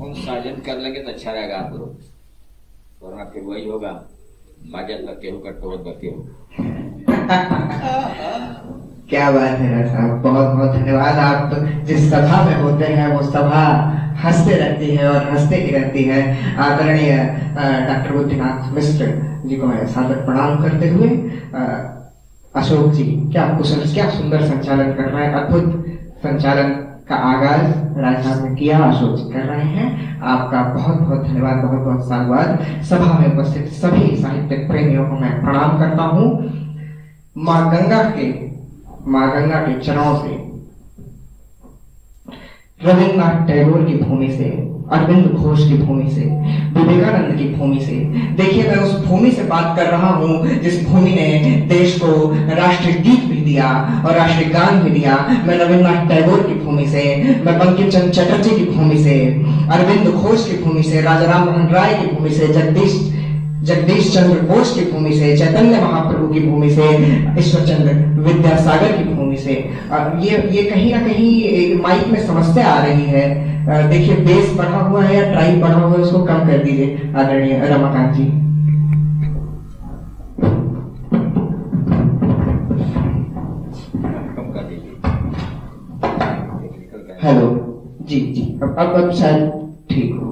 कौन साजन कर लेंगे तो अच्छा रहेगा आप लोग, वरना फिर वही होगा, बाजा तक का टोट बके हो। क्या बात है राज साहब, बहुत बहुत धन्यवाद। आप जिस सभा में होते हैं वो सभा हंसते रहती है और हंसते ही रहती है। आदरणीय डॉक्टर बुद्धिनाथ मिश्र जी को मैं सादर प्रणाम करते हुए, अशोक जी क्या कुशल, क्या सुंदर संचालन कर रहे हैं, अद्भुत संचालन का आगाज राज साहब ने किया, अशोक जी कर रहे हैं। आपका बहुत बहुत धन्यवाद, बहुत बहुत साधुवाद। सभा में उपस्थित सभी साहित्यिक प्रेमियों को मैं प्रणाम करता हूँ। माँ गंगा के चरणों से, रविन्द्रनाथ टैगोर की भूमि से, अरविंद घोष की भूमि से, विवेकानंद की भूमि से, देखिए मैं उस भूमि से बात कर रहा हूं जिस भूमि ने देश को राष्ट्रीय गीत भी दिया और राष्ट्रीय गान भी दिया। मैं रविन्द्रनाथ टैगोर की भूमि से, मैं बंकिम चंद्र चटर्जी की भूमि से, अरविंद घोष की भूमि से, राजा राम मोहन राय की भूमि से, जगदीश चंद्र बोस की भूमि से, चैतन्य महाप्रभु की भूमि से, ईश्वर चंद्र विद्यासागर की भूमि से। ये कहीं ना कहीं माइक में समस्या आ रही है, देखिए बेस बढ़ा हुआ है या ट्राइब बढ़ा हुआ है, उसको कम कर दीजिए आदरणीय रमाकांत जी। हेलो जी जी, अब शायद ठीक होगा।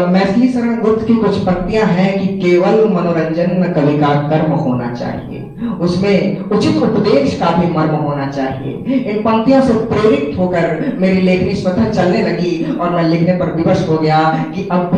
मैथिली शरण गुप्त की कुछ पंक्तियां हैं कि केवल मनोरंजन कवि का कर्म होना चाहिए, उसमें उचित उपदेश का भी मर्म होना चाहिए। इन पंक्तियों से प्रेरित होकर मेरी लेखनी स्वतः चलने लगी और मैं लिखने पर विवश हो गया कि अब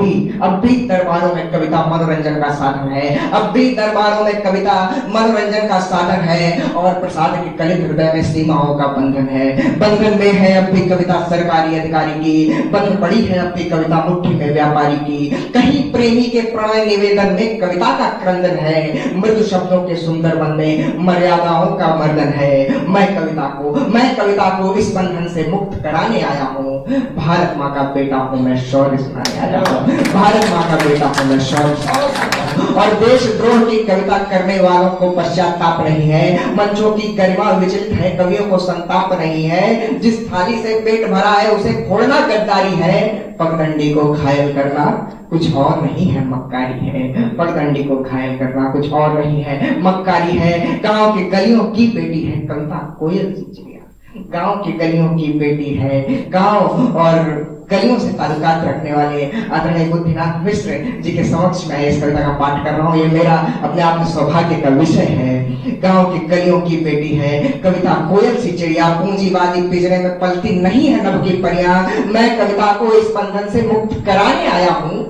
भी दरबारों में कविता मनोरंजन का साधन है, अब भी दरबारों में कविता मनोरंजन का साधन है और प्रसाद के कलित हृदय में सीमाओं का बंधन है। बंधन में है अब भी कविता सरकारी अधिकारी की, बंध पड़ी है अब भी कविता मुट्ठी में व्यापारी की। कहीं प्रेमी के प्रणय निवेदन में कविता का क्रंदन है, मृदु शब्दों के सुंदर मन में मर्यादाओं का मर्दन है। मैं कविता को इस बंधन से मुक्त कराने आया हूँ। भारत माँ का बेटा हूँ मैं, शौर्य सुनाने आया हूँ। भारत माँ का बेटा हूँ मैं, शौर्य और देशद्रोह की कविता करने वालों को पश्चाताप नहीं है। मंचों की गरिमा विचलित है, कवियों को संताप नहीं है। जिस थाली से पेट भरा है उसे फोड़ना गद्दारी है। पगडंडी को घायल करना कुछ और नहीं है, मक्कारी है। पगडंडी को घायल करना कुछ और नहीं है, मक्कारी है। गांव की गलियों की बेटी है कविता कोयल सी चिड़िया, गांव की गलियों की बेटी है। गांव और गलियों से ताल्लुकात रखने वाले आदरणीय बुद्धिनाथ मिश्र जी के समक्ष मैं इस कविता का पाठ कर रहा हूँ। ये मेरा अपने आप में सौभाग्य का विषय है। गांव की गलियों की बेटी है कविता कोयल सी चिड़िया, पूंजीवादी पिंजरे में पलती नहीं है नभ की परियां। मैं कविता को इस बंधन से मुक्त कराने आया हूँ।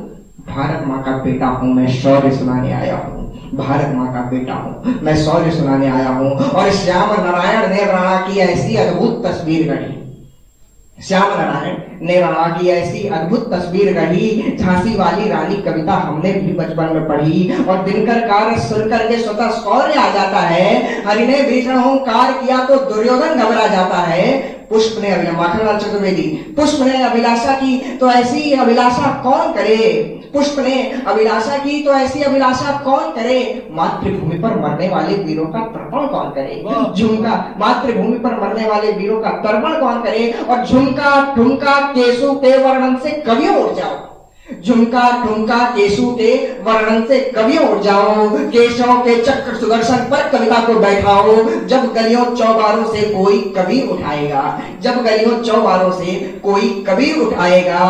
भारत माँ का बेटा हूँ मैं, शौर्य सुनाने आया हूँ। भारत माँ का बेटा हूँ मैं, शौर्य सुनाने आया हूँ। और श्याम नारायण ने राणा की ऐसी अद्भुत तस्वीर गढ़ी, श्याम नारायण ने राणा की ऐसी अद्भुत तस्वीर गढ़ी। झांसी वाली रानी कविता हमने भी बचपन में पढ़ी और दिनकर कार्य सुनकर के स्वतः शौर्य आ जाता है। हरि ने भीषण होंकार किया तो दुर्योधन घबरा जाता है। पुष्प ने माखनलाल चतुर्वेदी, पुष्प ने अभिलाषा की तो ऐसी अभिलाषा कौन करे। पुष्प ने अभिलाषा की तो ऐसी अभिलाषा कौन करे। मातृभूमि पर मरने वाले वीरों का तर्पण कौन करे। झुमका मातृभूमि पर मरने वाले वीरों का तर्पण कौन करे। और झुमका ठुमका केसु के वर्णन से कवियों उठ जाओ, झुमका ठुमका केशु के वर्णन से कवियों उठ जाओ। केशव के चक्र सुदर्शन पर कविता को बैठाओ। जब गलियों चौबारों से कोई कवि उठाएगा, जब गलियों चौबारों से कोई कवि उठाएगा।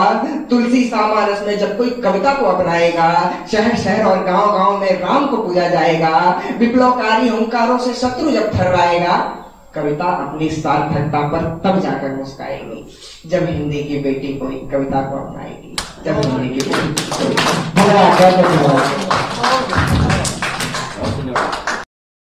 तुलसी सामारस में जब कोई कविता को अपनाएगा। शहर शहर और गांव गांव में राम को पूजा जाएगा। विप्लवकारी हुंकारों से शत्रु जब थर्राएगा। कविता अपनी सार्थकता पर तब जाकर मुस्काएगी जब हिंदी की बेटी कोई कविता को अपनाएगी, जब हिंदी की बेटी।